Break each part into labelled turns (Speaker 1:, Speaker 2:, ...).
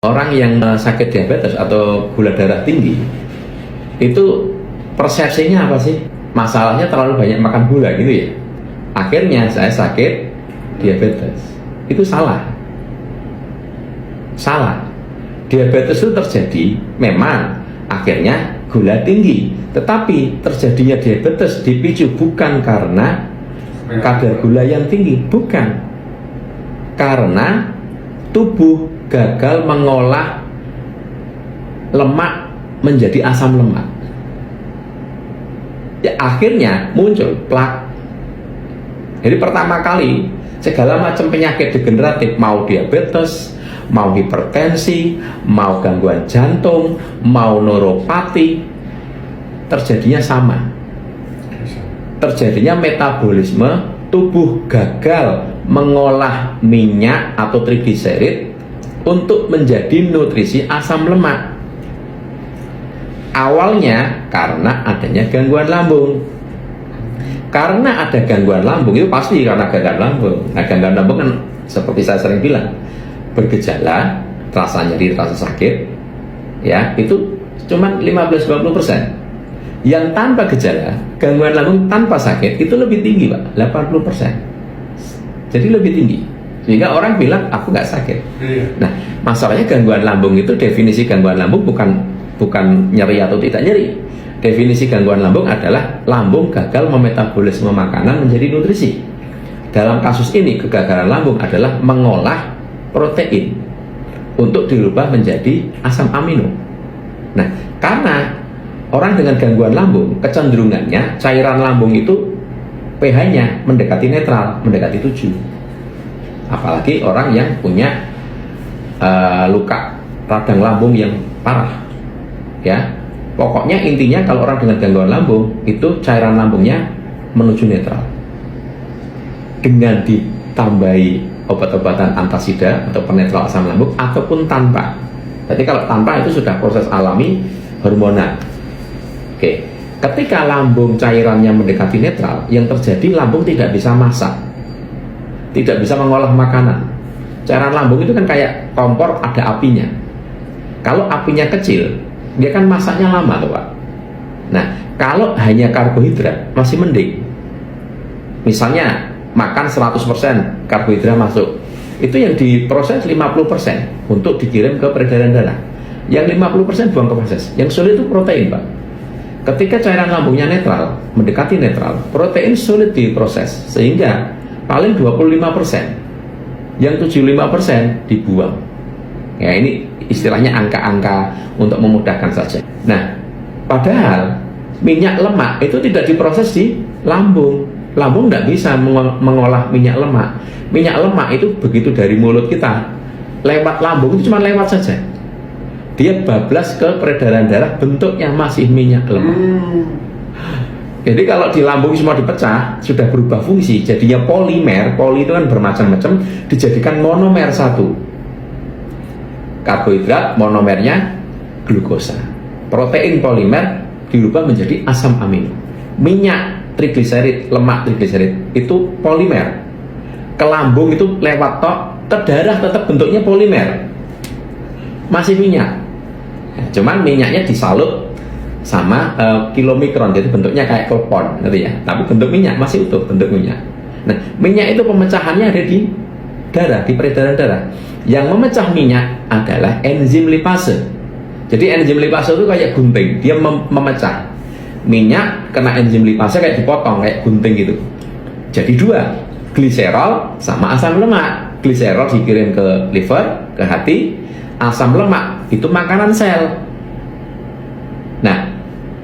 Speaker 1: Orang yang sakit diabetes atau gula darah tinggi itu persepsinya apa sih? Masalahnya terlalu banyak makan gula gitu ya. Akhirnya saya sakit diabetes. Itu salah. Salah. Diabetes itu terjadi memang akhirnya gula tinggi. Tetapi terjadinya diabetes dipicu bukan karena kadar gula yang tinggi, bukan. Karena tubuh gagal mengolah lemak menjadi asam lemak. Ya, akhirnya muncul plak. Jadi pertama kali segala macam penyakit degeneratif, mau diabetes, mau hipertensi, mau gangguan jantung, mau neuropati, terjadinya sama. Terjadinya metabolisme, tubuh gagal mengolah minyak atau trigliserid untuk menjadi nutrisi asam lemak. Awalnya karena adanya gangguan lambung. Karena ada gangguan lambung itu pasti karena gangguan lambung. Nah, gangguan lambung kan seperti saya sering bilang, bergejala, rasa nyeri, rasa sakit, ya itu cuma 15-20%. Yang tanpa gejala, gangguan lambung tanpa sakit itu lebih tinggi, Pak, 80%. Jadi lebih tinggi. Sehingga orang bilang aku nggak sakit. Nah, masalahnya gangguan lambung itu, definisi gangguan lambung bukan nyeri atau tidak nyeri. Definisi gangguan lambung adalah lambung gagal memetabolisme makanan menjadi nutrisi. Dalam kasus ini kegagalan lambung adalah mengolah protein untuk dirubah menjadi asam amino. Nah, karena orang dengan gangguan lambung kecenderungannya cairan lambung itu pH-nya mendekati netral, mendekati 7. Apalagi orang yang punya luka radang lambung yang parah, ya. Pokoknya intinya kalau orang dengan gangguan lambung itu cairan lambungnya menuju netral. Dengan ditambahi obat-obatan antasida atau penetral asam lambung ataupun tanpa. Jadi kalau tanpa itu sudah proses alami hormonal. Oke. Ketika lambung cairannya mendekati netral, yang terjadi lambung tidak bisa masak, tidak bisa mengolah makanan. Cairan lambung itu kan kayak kompor, ada apinya. Kalau apinya kecil, dia kan masaknya lama tuh, Pak. Nah, kalau hanya karbohidrat masih mending. Misalnya makan 100% karbohidrat masuk, itu yang diproses 50% untuk dikirim ke peredaran darah. Yang 50% buang ke proses. Yang sulit itu protein, Pak. Ketika cairan lambungnya netral, mendekati netral, protein sulit diproses, sehingga paling 25%. Yang 75% dibuang. Ya, ini istilahnya angka-angka untuk memudahkan saja. Nah, padahal minyak lemak itu tidak diproses di lambung. Lambung tidak bisa mengolah minyak lemak. Minyak lemak itu begitu dari mulut kita lewat lambung itu cuma lewat saja. Dia bablas ke peredaran darah, bentuknya masih minyak lemak. Jadi kalau di lambung semua dipecah, sudah berubah fungsi, jadinya polimer. Poli itu kan bermacam-macam, dijadikan monomer satu. Karbohidrat, monomernya glukosa. Protein polimer dirubah menjadi asam amino. Minyak trigliserid, lemak trigliserid itu polimer. Ke lambung itu lewat tok, ke darah tetap bentuknya polimer. Masih minyak. Cuman minyaknya disalut sama kilomikron, jadi bentuknya kayak klepon, ngerti ya? Tapi bentuk minyak masih utuh, bentuk minyak. Nah, minyak itu pemecahannya ada di darah, di peredaran darah. Yang memecah minyak adalah enzim lipase. Jadi enzim lipase itu kayak gunting, dia memecah minyak, kena enzim lipase kayak dipotong, kayak gunting gitu. Jadi dua, gliserol sama asam lemak. Gliserol dikirim ke liver, ke hati. Asam lemak itu makanan sel. Nah,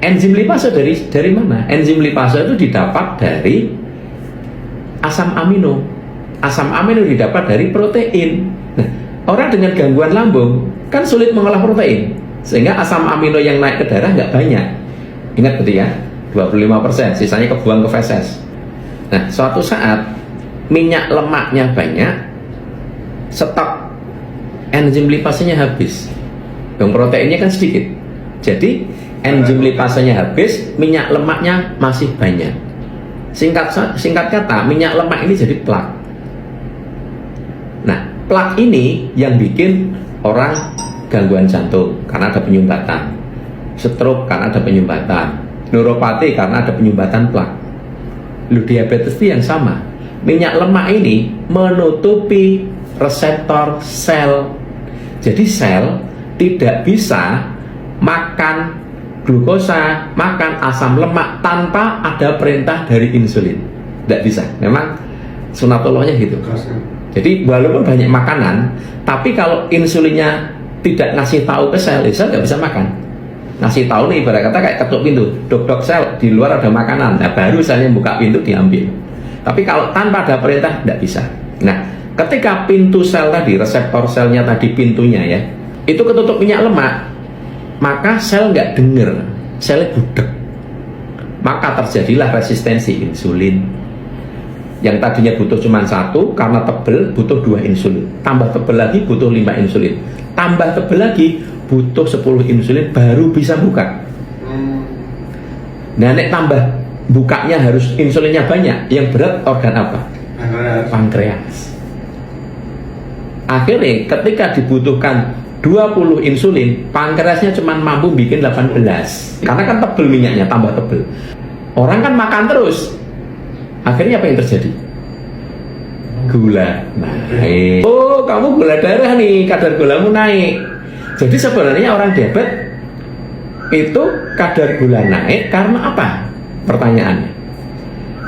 Speaker 1: enzim lipase dari mana? Enzim lipase itu didapat dari asam amino. Asam amino didapat dari protein. Nah, orang dengan gangguan lambung kan sulit mengolah protein, sehingga asam amino yang naik ke darah nggak banyak. Ingat betul ya, 25%, sisanya kebuang ke feses. Nah, suatu saat minyak lemaknya banyak, stok enzim lipasenya habis. Yang proteinnya kan sedikit. Jadi enzim lipasenya habis, minyak lemaknya masih banyak. Singkat kata, minyak lemak ini jadi plak. Nah, plak ini yang bikin orang gangguan jantung karena ada penyumbatan, stroke karena ada penyumbatan, neuropati karena ada penyumbatan plak. Diabetes itu yang sama. Minyak lemak ini menutupi reseptor sel. Jadi sel tidak bisa makan glukosa, makan asam lemak tanpa ada perintah dari insulin. Tidak bisa. Memang sunatullahnya gitu. Jadi walaupun banyak makanan, tapi kalau insulinnya tidak ngasih tahu ke sel, sel nggak bisa makan. Ngasih tahu nih, ibarat kata kayak ketuk pintu, dok sel di luar ada makanan, nah baru selnya buka pintu diambil. Tapi kalau tanpa ada perintah nggak bisa. Nah, ketika pintu sel tadi, reseptor selnya tadi pintunya ya, itu ketutup minyak lemak, maka sel nggak denger, selnya budek. Maka terjadilah resistensi insulin. Yang tadinya butuh cuma 1, karena tebel butuh 2 insulin. Tambah tebel lagi butuh 5 insulin. Tambah tebel lagi butuh 10 insulin baru bisa buka. Nah, nek tambah bukanya harus insulinnya banyak. Yang berat organ apa? Pankreas. Akhirnya ketika dibutuhkan 20 insulin, pankreasnya cuma mampu bikin 18. Karena kan tebel minyaknya, tambah tebel. Orang kan makan terus. Akhirnya apa yang terjadi? Gula naik. Oh, kamu gula darah nih, kadar gulamu naik. Jadi sebenarnya orang diabetes itu kadar gula naik karena apa? Pertanyaannya.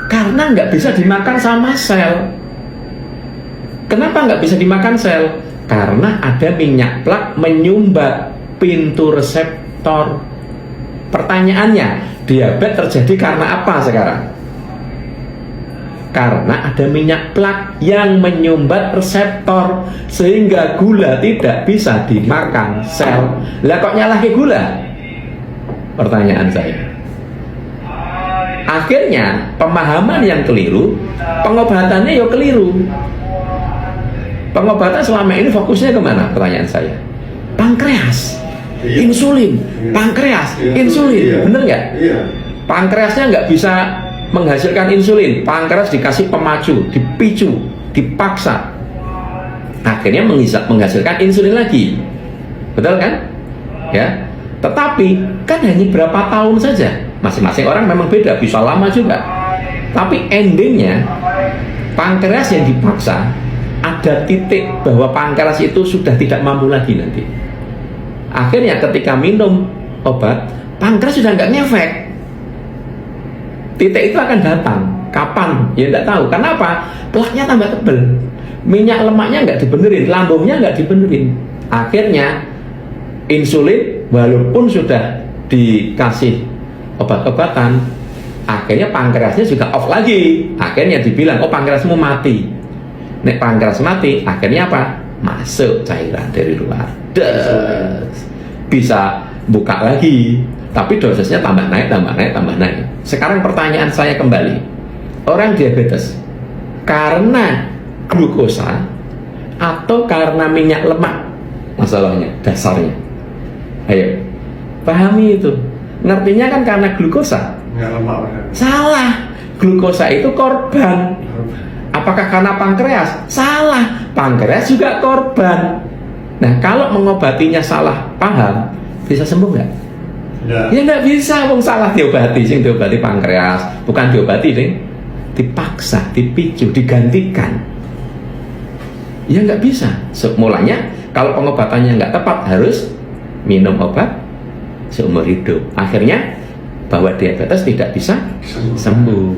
Speaker 1: Karena nggak bisa dimakan sama sel. Kenapa nggak bisa dimakan sel? Karena ada minyak plak menyumbat pintu reseptor. Pertanyaannya, diabetes terjadi karena apa sekarang? Karena ada minyak plak yang menyumbat reseptor sehingga gula tidak bisa dimakan sel. Lah kok nyalahin gula? Pertanyaan saya. Akhirnya pemahaman yang keliru, pengobatannya ya keliru. Pengobatan selama ini fokusnya kemana? Pertanyaan saya. Pankreas, insulin, pankreas, insulin, bener nggak? Pankreasnya nggak bisa menghasilkan insulin, pankreas dikasih pemacu, dipicu, dipaksa, akhirnya menghasilkan insulin lagi, betul kan? Ya, tetapi kan hanya berapa tahun saja, masing-masing orang memang beda, bisa lama juga, tapi endingnya pankreas yang dipaksa ada titik bahwa pankreas itu sudah tidak mampu lagi nanti. Akhirnya ketika minum obat, pankreas sudah nggak ngefek. Titik itu akan datang. Kapan? Ya tidak tahu. Kenapa? Plaknya tambah tebel. Minyak lemaknya nggak dibenerin, lambungnya nggak dibenerin. Akhirnya insulin walaupun sudah dikasih obat-obatan, akhirnya pankreasnya juga off lagi. Akhirnya dibilang, oh pankreasmu mati. Nek pankreas mati, akhirnya apa? Masuk cairan dari luar. Bisa buka lagi. Tapi dosisnya tambah naik, tambah naik, tambah naik. Sekarang pertanyaan saya kembali. Orang diabetes karena glukosa atau karena minyak lemak? Masalahnya, dasarnya. Ayo, pahami itu. Ngertinya kan karena glukosa. Salah. Glukosa itu korban. Apakah karena pankreas? Salah. Pankreas juga korban. Nah, kalau mengobatinya salah paham, bisa sembuh nggak? Ya nggak bisa, wong salah diobati, sing diobati pankreas, bukan diobati, ding. Dipaksa, dipicu, digantikan. Ya nggak bisa. Mulanya kalau pengobatannya nggak tepat harus minum obat seumur hidup. Akhirnya bahwa diabetes tidak bisa sembuh.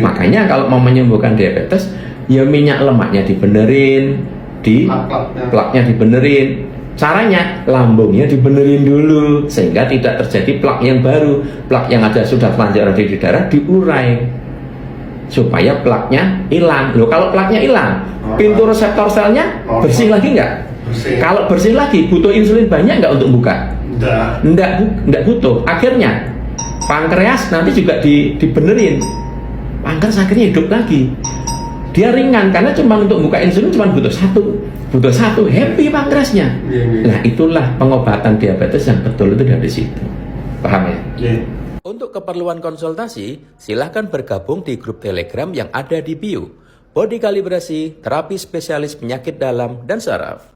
Speaker 1: Makanya kalau mau menyembuhkan diabetes, ya minyak lemaknya dibenerin, plaknya dibenerin. Caranya lambungnya dibenerin dulu sehingga tidak terjadi plak yang baru. Plak yang ada sudah terlanjur di darah diurai supaya plaknya hilang. Loh, kalau plaknya hilang, pintu reseptor selnya bersih lagi nggak? Kalau bersih lagi, butuh insulin banyak nggak untuk buka? Nggak butuh. Akhirnya pankreas nanti juga dibenerin. Pankreas akhirnya hidup lagi. Dia ringan karena cuma untuk buka insulin cuma butuh satu, happy pankreasnya. Nah, itulah pengobatan diabetes yang betul itu dari situ. Paham ya? Untuk keperluan konsultasi, silahkan bergabung di grup Telegram yang ada di bio. Body Kalibrasi, terapi spesialis penyakit dalam dan saraf.